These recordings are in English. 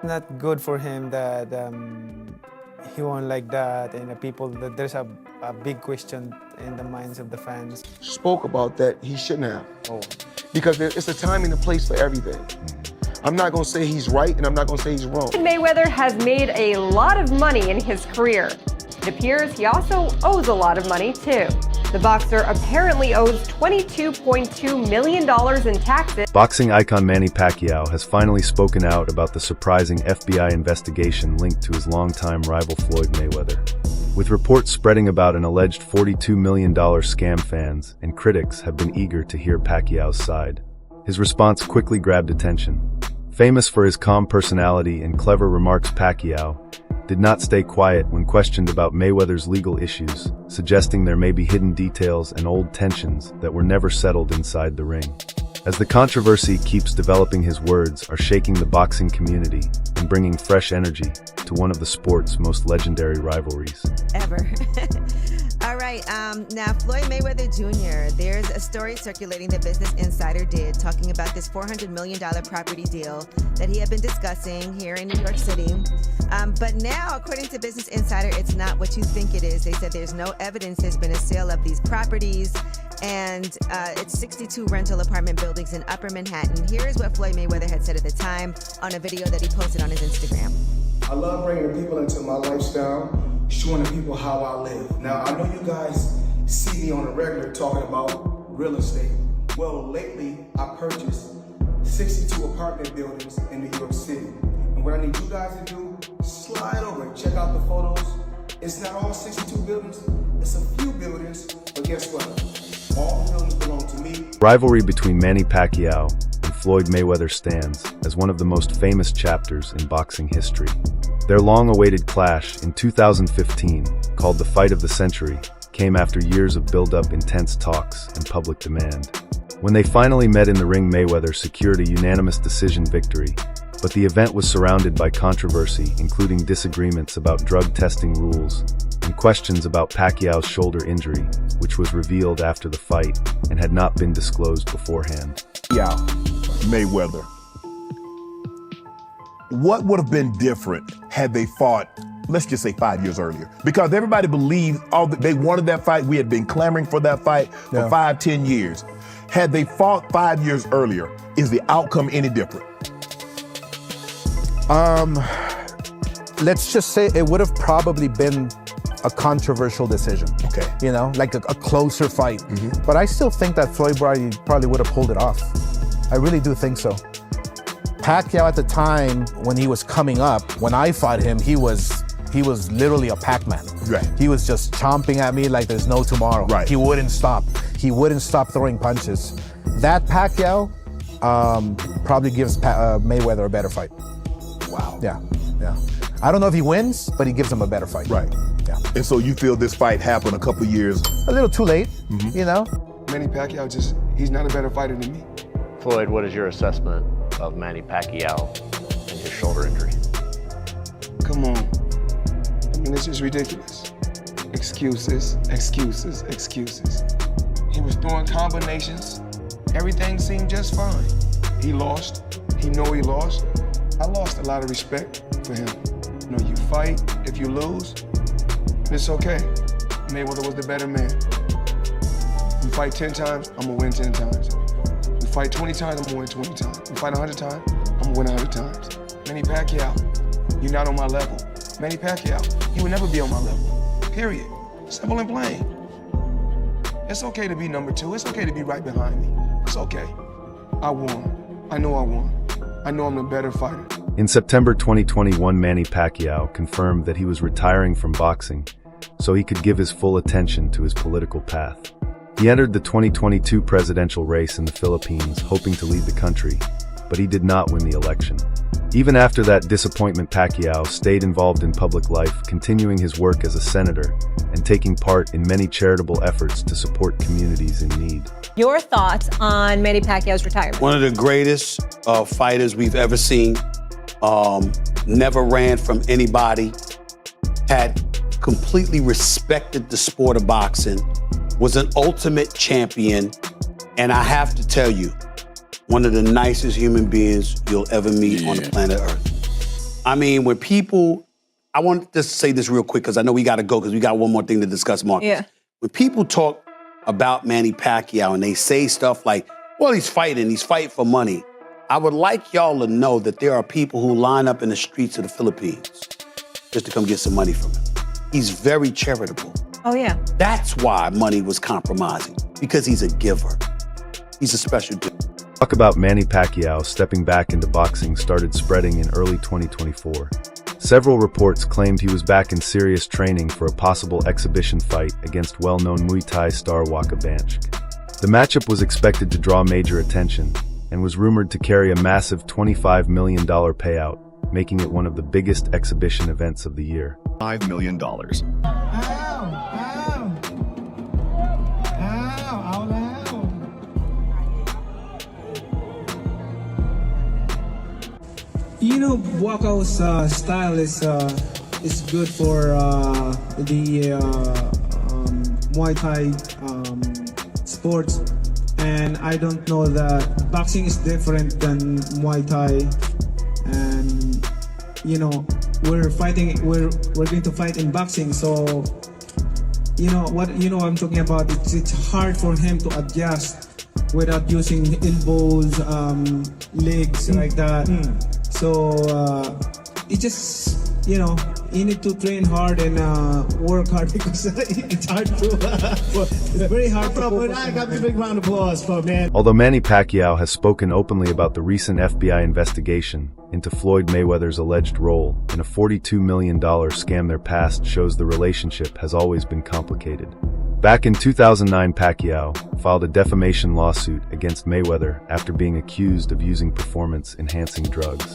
Not good for him that he won like that, and that there's a big question in the minds of the fans. Spoke about that he shouldn't have. Because it's a time and a place for everything. I'm not gonna say he's right, and I'm not gonna say he's wrong. Mayweather has made a lot of money in his career. It appears he also owes a lot of money too. The boxer apparently owes $22.2 million in taxes. Boxing icon Manny Pacquiao has finally spoken out about the surprising FBI investigation linked to his longtime rival Floyd Mayweather. With reports spreading about an alleged $42 million scam, fans and critics have been eager to hear Pacquiao's side. His response quickly grabbed attention. Famous for his calm personality and clever remarks, Pacquiao did not stay quiet when questioned about Mayweather's legal issues, suggesting there may be hidden details and old tensions that were never settled inside the ring. As the controversy keeps developing, his words are shaking the boxing community and bringing fresh energy to one of the sport's most legendary rivalries. Ever. All right, now Floyd Mayweather Jr., there's a story circulating that Business Insider did talking about this $400 million property deal that he had been discussing here in New York City. But now, according to Business Insider, it's not what you think it is. They said there's no evidence there's been a sale of these properties, and it's 62 rental apartment buildings in Upper Manhattan. Here is what Floyd Mayweather had said at the time on a video that he posted on his Instagram. I love bringing the people into my lifestyle, showing the people how I live. Now, I know you guys see me on a regular talking about real estate. Well, lately, I purchased 62 apartment buildings in New York City. And what I need you guys to do, slide over and check out the photos. It's not all 62 buildings, it's a few buildings, but guess what? All the buildings belong to me. Rivalry between Manny Pacquiao and Floyd Mayweather stands as one of the most famous chapters in boxing history. Their long-awaited clash in 2015, called the Fight of the Century, came after years of build-up, intense talks, and public demand. When they finally met in the ring, Mayweather secured a unanimous decision victory, but the event was surrounded by controversy, including disagreements about drug testing rules and questions about Pacquiao's shoulder injury, which was revealed after the fight and had not been disclosed beforehand. Yeah, Mayweather. What would have been different had they fought, let's just say 5 years earlier? Because everybody believed they wanted that fight. We had been clamoring for that fight for 5-10 years. Had they fought 5 years earlier, is the outcome any different? Let's just say it would have probably been a controversial decision. Okay. You know, like a closer fight. But I still think that Floyd probably would have pulled it off. I really do think so. Pacquiao at the time when he was coming up, when I fought him, he was literally a Pac-Man. Right. He was just chomping at me like there's no tomorrow. Right. He wouldn't stop. He wouldn't stop throwing punches. That Pacquiao probably gives Mayweather a better fight. Wow. Yeah. I don't know if he wins, but he gives him a better fight. Right. Yeah. And so you feel this fight happened a couple years? A little too late, you know? Manny Pacquiao he's not a better fighter than me. Floyd, what is your assessment of Manny Pacquiao and his shoulder injury? Come on. I mean, this is ridiculous. Excuses. He was throwing combinations. Everything seemed just fine. He lost. He know he lost. I lost a lot of respect for him. You know, you fight. If you lose, it's okay. Mayweather was the better man. We fight 10 times, I'm gonna win 10 times. We fight 20 times, I'm gonna win 20 times. We fight 100 times, I'm gonna win 100 times. Manny Pacquiao, you're not on my level. Manny Pacquiao, he will never be on my level. Period. Simple and plain. It's okay to be number 2. It's okay to be right behind me. It's okay. I won. I know I won. I know I'm the better fighter. In September 2021, Manny Pacquiao confirmed that he was retiring from boxing so he could give his full attention to his political path. He entered the 2022 presidential race in the Philippines, hoping to lead the country, but he did not win the election. Even after that disappointment, Pacquiao stayed involved in public life, continuing his work as a senator and taking part in many charitable efforts to support communities in need. Your thoughts on Manny Pacquiao's retirement? One of the greatest fighters we've ever seen. Never ran from anybody. Had completely respected the sport of boxing. Was an ultimate champion. And I have to tell you, one of the nicest human beings you'll ever meet on the planet Earth. I mean, when people, I want to say this real quick because I know we got to go because we got one more thing to discuss, Mark. Yeah. When people talk about Manny Pacquiao and they say stuff like, well, he's fighting for money. I would like y'all to know that there are people who line up in the streets of the Philippines just to come get some money from him. He's very charitable. Oh, yeah. That's why money was compromising, because he's a giver. He's a special dude. Talk about Manny Pacquiao stepping back into boxing started spreading in early 2024. Several reports claimed he was back in serious training for a possible exhibition fight against well-known Muay Thai star Waka Banchk. The matchup was expected to draw major attention and was rumored to carry a massive $25 million payout, making it one of the biggest exhibition events of the year. $5 million. You know, Waka's style is good for the Muay Thai sports, and I don't know that boxing is different than Muay Thai, and you know we're going to fight in boxing, so you know what I'm talking about. It's hard for him to adjust without using elbows, legs like that. So it just, you need to train hard and work hard because it's hard to, it's very hard to focus. I got a big round of applause for man. Although Manny Pacquiao has spoken openly about the recent FBI investigation into Floyd Mayweather's alleged role in a $42 million scam, their past shows the relationship has always been complicated. Back in 2009, Pacquiao filed a defamation lawsuit against Mayweather after being accused of using performance-enhancing drugs.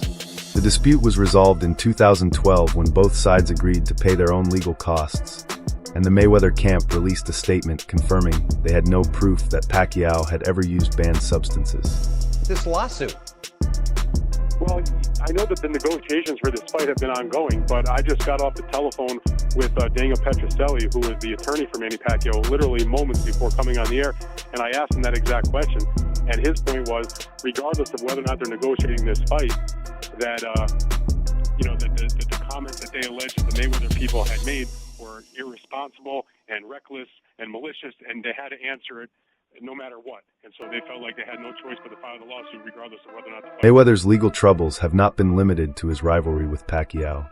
The dispute was resolved in 2012 when both sides agreed to pay their own legal costs, and the Mayweather camp released a statement confirming they had no proof that Pacquiao had ever used banned substances. This lawsuit? Well, I know that the negotiations for this fight have been ongoing, but I just got off the telephone with Daniel Petrocelli, who is the attorney for Manny Pacquiao, literally moments before coming on the air, and I asked him that exact question. And his point was, regardless of whether or not they're negotiating this fight, that the comments that they alleged that the Mayweather people had made were irresponsible and reckless and malicious, and they had to answer it no matter what. And so they felt like they had no choice but to file the lawsuit regardless of whether or not the fight. Mayweather's legal troubles have not been limited to his rivalry with Pacquiao.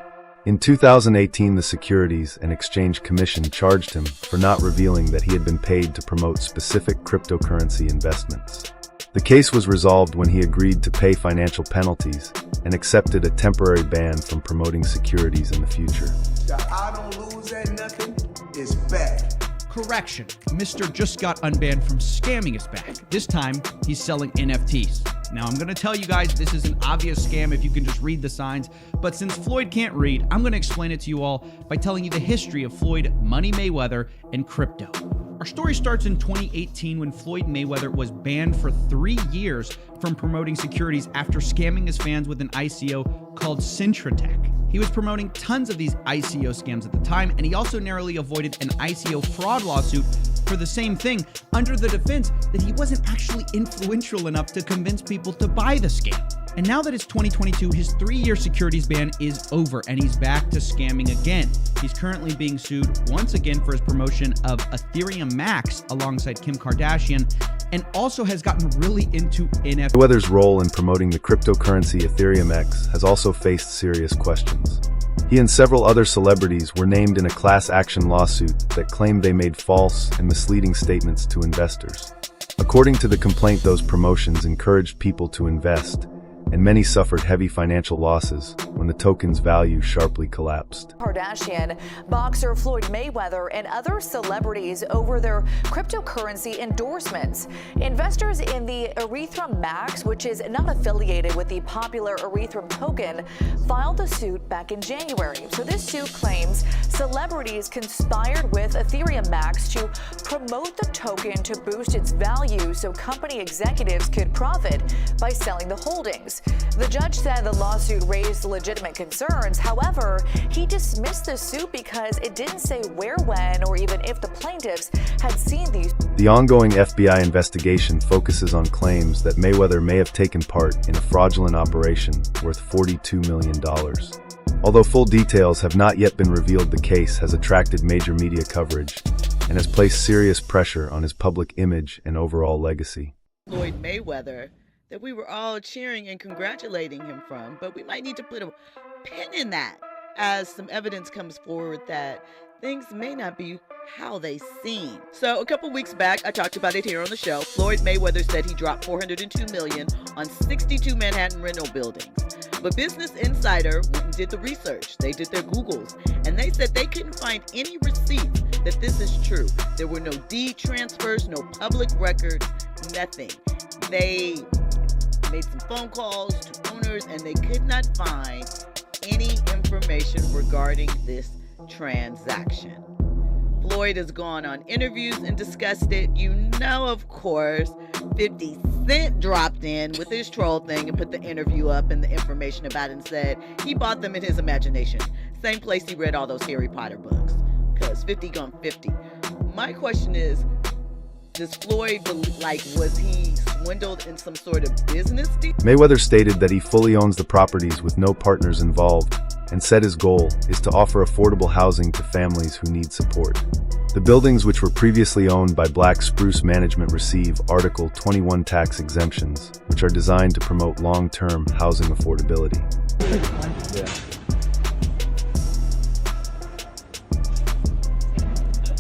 In 2018, the Securities and Exchange Commission charged him for not revealing that he had been paid to promote specific cryptocurrency investments. The case was resolved when he agreed to pay financial penalties and accepted a temporary ban from promoting securities in the future. I don't lose at nothing is back. Correction, Mr. just got unbanned from scamming us back. This time, he's selling NFTs. Now, I'm going to tell you guys this is an obvious scam if you can just read the signs, but since Floyd can't read, I'm going to explain it to you all by telling you the history of Floyd Money Mayweather and crypto. Our story starts in 2018 when Floyd Mayweather was banned for 3 years from promoting securities after scamming his fans with an ICO called Cintratec. He was promoting tons of these ICO scams at the time, and he also narrowly avoided an ICO fraud lawsuit for the same thing under the defense that he wasn't actually influential enough to convince people to buy the scam. And now that it's 2022, his 3-year securities ban is over and he's back to scamming again. He's currently being sued once again for his promotion of Ethereum Max alongside Kim Kardashian, and also has gotten really into NFT. Mayweather's role in promoting the cryptocurrency Ethereum X has also faced serious questions. He and several other celebrities were named in a class action lawsuit that claimed they made false and misleading statements to investors. According to the complaint, those promotions encouraged people to invest, and many suffered heavy financial losses when the token's value sharply collapsed. Kardashian, boxer Floyd Mayweather, and other celebrities over their cryptocurrency endorsements. Investors in the Ethereum Max, which is not affiliated with the popular Ethereum token, filed the suit back in January. So this suit claims celebrities conspired with Ethereum Max to promote the token to boost its value so company executives could profit by selling the holdings. The judge said the lawsuit raised legitimate concerns. However, he dismissed the suit because it didn't say where, when, or even if the plaintiffs had seen these. The ongoing FBI investigation focuses on claims that Mayweather may have taken part in a fraudulent operation worth $42 million. Although full details have not yet been revealed, the case has attracted major media coverage and has placed serious pressure on his public image and overall legacy. Floyd Mayweather that we were all cheering and congratulating him from, but we might need to put a pin in that as some evidence comes forward that things may not be how they seem. So a couple weeks back, I talked about it here on the show. Floyd Mayweather said he dropped $402 million on 62 Manhattan rental buildings. But Business Insider went and did the research. They did their Googles, and they said they couldn't find any receipts that this is true. There were no deed transfers, no public records, nothing. They made some phone calls to owners, and they could not find any information regarding this transaction. Floyd has gone on interviews and discussed it. You know, of course, 50 Cent dropped in with his troll thing and put the interview up and the information about it and said he bought them in his imagination. Same place he read all those Harry Potter books, because 50 gone 50. My question is, does Floyd, was he swindled in some sort of business deal? Mayweather stated that he fully owns the properties with no partners involved, and said his goal is to offer affordable housing to families who need support. The buildings, which were previously owned by Black Spruce Management, receive Article 21 tax exemptions, which are designed to promote long-term housing affordability.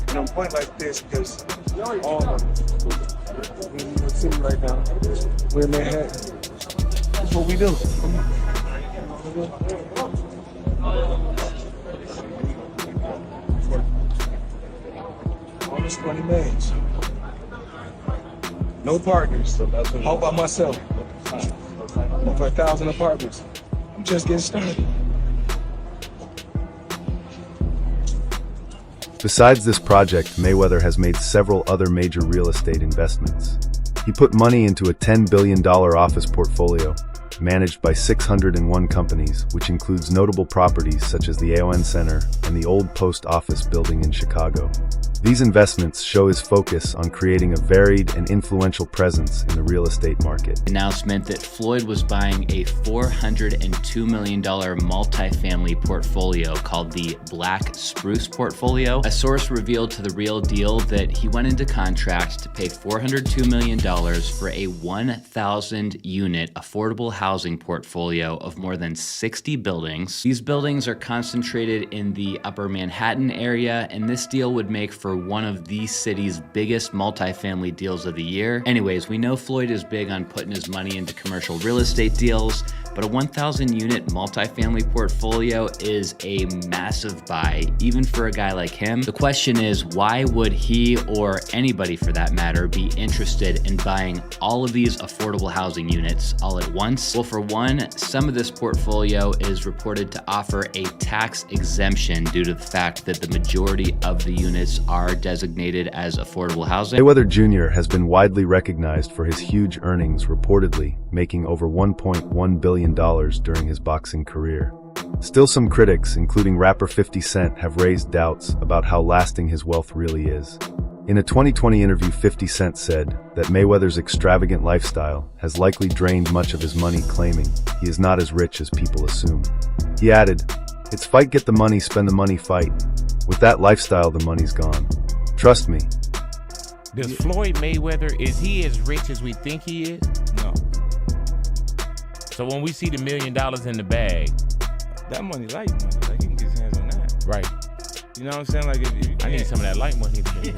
On a point like this, because all of them, we're in the city right now, we're in Manhattan. That's what we do. Almost 20 millions. No partners. All by myself. Over 1,000 apartments. I'm just getting started. Besides this project, Mayweather has made several other major real estate investments. He put money into a $10 billion office portfolio, managed by 601 companies, which includes notable properties such as the AON Center and the old post office building in Chicago. These investments show his focus on creating a varied and influential presence in the real estate market. Announcement that Floyd was buying a $402 million multifamily portfolio called the Black Spruce portfolio. A source revealed to The Real Deal that he went into contract to pay $402 million for a 1,000-unit affordable housing portfolio of more than 60 buildings. These buildings are concentrated in the Upper Manhattan area, and this deal would make for one of the city's biggest multifamily deals of the year. Anyways, we know Floyd is big on putting his money into commercial real estate deals, but a 1,000-unit multifamily portfolio is a massive buy, even for a guy like him. The question is, why would he, or anybody for that matter, be interested in buying all of these affordable housing units all at once? Well, for one, some of this portfolio is reported to offer a tax exemption due to the fact that the majority of the units are designated as affordable housing. Mayweather Jr. has been widely recognized for his huge earnings, reportedly making over $1.1 billion during his boxing career. Still, some critics, including rapper 50 Cent, have raised doubts about how lasting his wealth really is. In a 2020 interview, 50 Cent said that Mayweather's extravagant lifestyle has likely drained much of his money, claiming he is not as rich as people assume. He added, "It's fight, get the money, spend the money, fight. With that lifestyle, the money's gone. Trust me." Does Floyd Mayweather, is he as rich as we think he is? No. So when we see the $1 million in the bag, that money light money. Like, he can get his hands on that. Right. You know what I'm saying? Like, if you I need some of that light money. Yeah,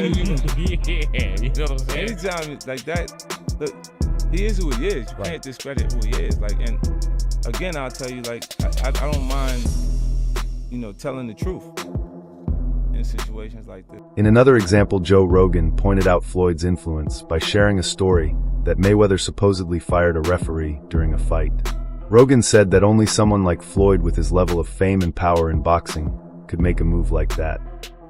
you know what I'm saying? Anytime like that, look, he is who he is. You can't discredit who he is. Like, and again, I'll tell you, like, I don't mind, telling the truth in situations like this. In another example, Joe Rogan pointed out Floyd's influence by sharing a story that Mayweather supposedly fired a referee during a fight. Rogan said that only someone like Floyd with his level of fame and power in boxing could make a move like that.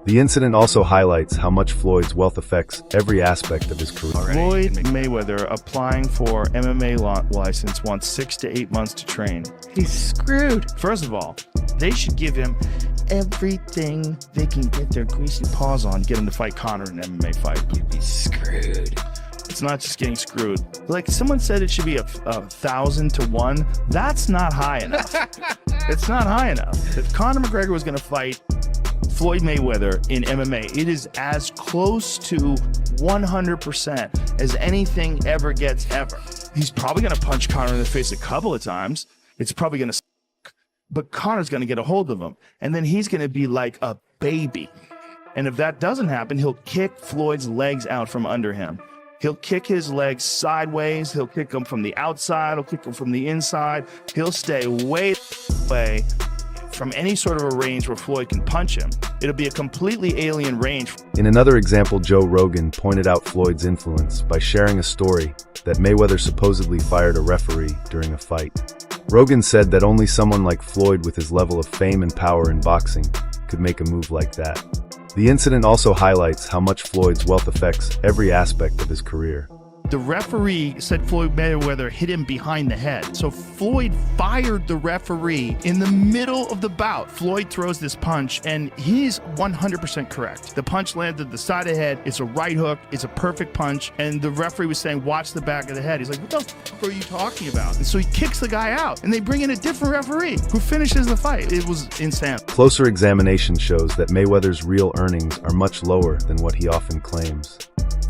The incident also highlights how much Floyd's wealth affects every aspect of his career. Floyd Mayweather applying for MMA license wants 6 to 8 months to train. He's screwed. First of all, they should give him everything they can get their greasy paws on, get him to fight Conor in an MMA fight. You'd be screwed. It's not just getting screwed. Like someone said it should be 1,000 to 1. That's not high enough. It's not high enough. If Conor McGregor was going to fight Floyd Mayweather in MMA, it is as close to 100% as anything ever gets ever. He's probably going to punch Conor in the face a couple of times. It's probably going to suck, but Conor's going to get a hold of him, and then he's going to be like a baby. And if that doesn't happen, he'll kick Floyd's legs out from under him. He'll kick his legs sideways. He'll kick them from the outside. He'll kick them from the inside. He'll stay way away from any sort of a range where Floyd can punch him. It'll be a completely alien range. In another example, Joe Rogan pointed out Floyd's influence by sharing a story that Mayweather supposedly fired a referee during a fight. Rogan said that only someone like Floyd with his level of fame and power in boxing could make a move like that. The incident also highlights how much Floyd's wealth affects every aspect of his career. The referee said Floyd Mayweather hit him behind the head. So Floyd fired the referee in the middle of the bout. Floyd throws this punch, and he's 100% correct. The punch landed the side of the head. It's a right hook. It's a perfect punch. And the referee was saying, watch the back of the head. He's like, what the fuck are you talking about? And so he kicks the guy out, and they bring in a different referee who finishes the fight. It was insane. Closer examination shows that Mayweather's real earnings are much lower than what he often claims.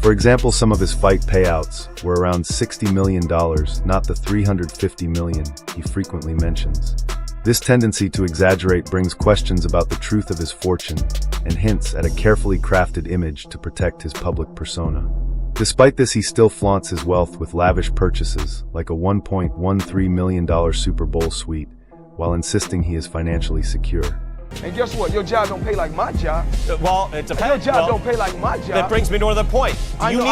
For example, some of his fight payouts were around $60 million, not the $350 million he frequently mentions. This tendency to exaggerate brings questions about the truth of his fortune and hints at a carefully crafted image to protect his public persona. Despite this, he still flaunts his wealth with lavish purchases, like a $1.13 million Super Bowl suite, while insisting he is financially secure. And guess what? Your job don't pay like my job. Well, it depends. Your job don't pay like my job. That brings me to another point. I can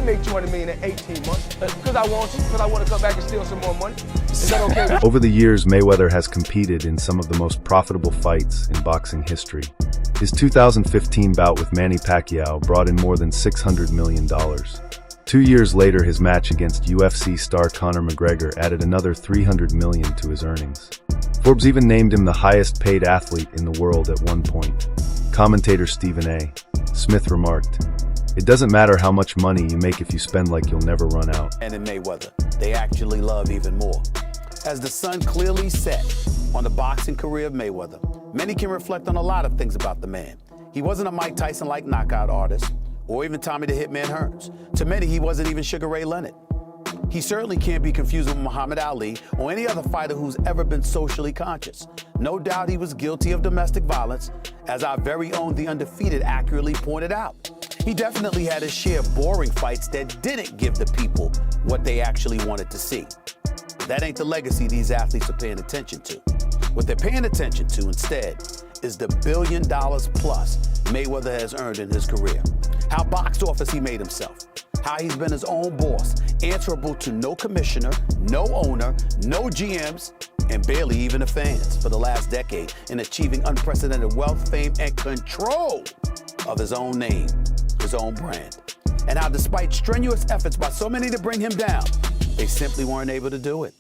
make $200 million in 18 months because I want to. Because I want to come back and steal some more money. Is that okay? Over the years, Mayweather has competed in some of the most profitable fights in boxing history. His 2015 bout with Manny Pacquiao brought in more than $600 million. 2 years later, his match against UFC star Conor McGregor added another $300 million to his earnings. Forbes even named him the highest paid athlete in the world at one point. Commentator Stephen A. Smith remarked, "It doesn't matter how much money you make if you spend like you'll never run out." And in Mayweather, they actually love even more. As the sun clearly set on the boxing career of Mayweather, many can reflect on a lot of things about the man. He wasn't a Mike Tyson-like knockout artist, or even Tommy the Hitman Hearns. To many, he wasn't even Sugar Ray Leonard. He certainly can't be confused with Muhammad Ali or any other fighter who's ever been socially conscious. No doubt he was guilty of domestic violence, as our very own The Undefeated accurately pointed out. He definitely had his share of boring fights that didn't give the people what they actually wanted to see. That ain't the legacy these athletes are paying attention to. What they're paying attention to instead is the $1 billion plus Mayweather has earned in his career. How box office he made himself. How he's been his own boss, answerable to no commissioner, no owner, no GMs, and barely even the fans for the last decade in achieving unprecedented wealth, fame, and control of his own name, his own brand. And how despite strenuous efforts by so many to bring him down, they simply weren't able to do it.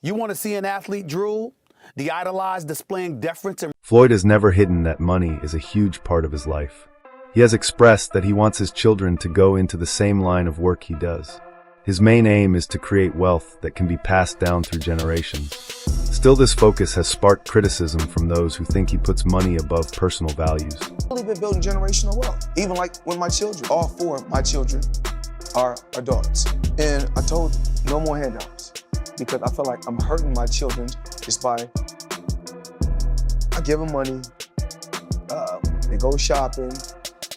You want to see an athlete drool? The idolized displaying deference and... Floyd has never hidden that money is a huge part of his life. He has expressed that he wants his children to go into the same line of work he does. His main aim is to create wealth that can be passed down through generations. Still, this focus has sparked criticism from those who think he puts money above personal values. I've really been building generational wealth. Even like when my children, all four of my children are adults. And I told them, no more handouts. Because I feel like I'm hurting my children just by, I give them money, they go shopping,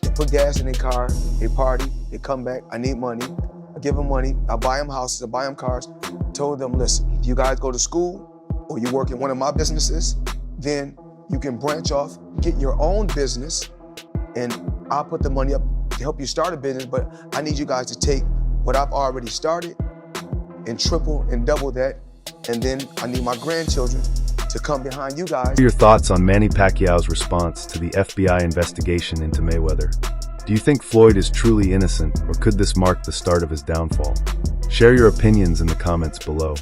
they put gas in their car, they party, they come back, I need money. I give them money, I buy them houses, I buy them cars. Told them, listen, if you guys go to school or you work in one of my businesses, then you can branch off, get your own business, and I'll put the money up to help you start a business, but I need you guys to take what I've already started and triple and double that, and then I need my grandchildren to come behind you guys. What are your thoughts on Manny Pacquiao's response to the FBI investigation into Mayweather? Do you think Floyd is truly innocent, or could this mark the start of his downfall? Share your opinions in the comments below.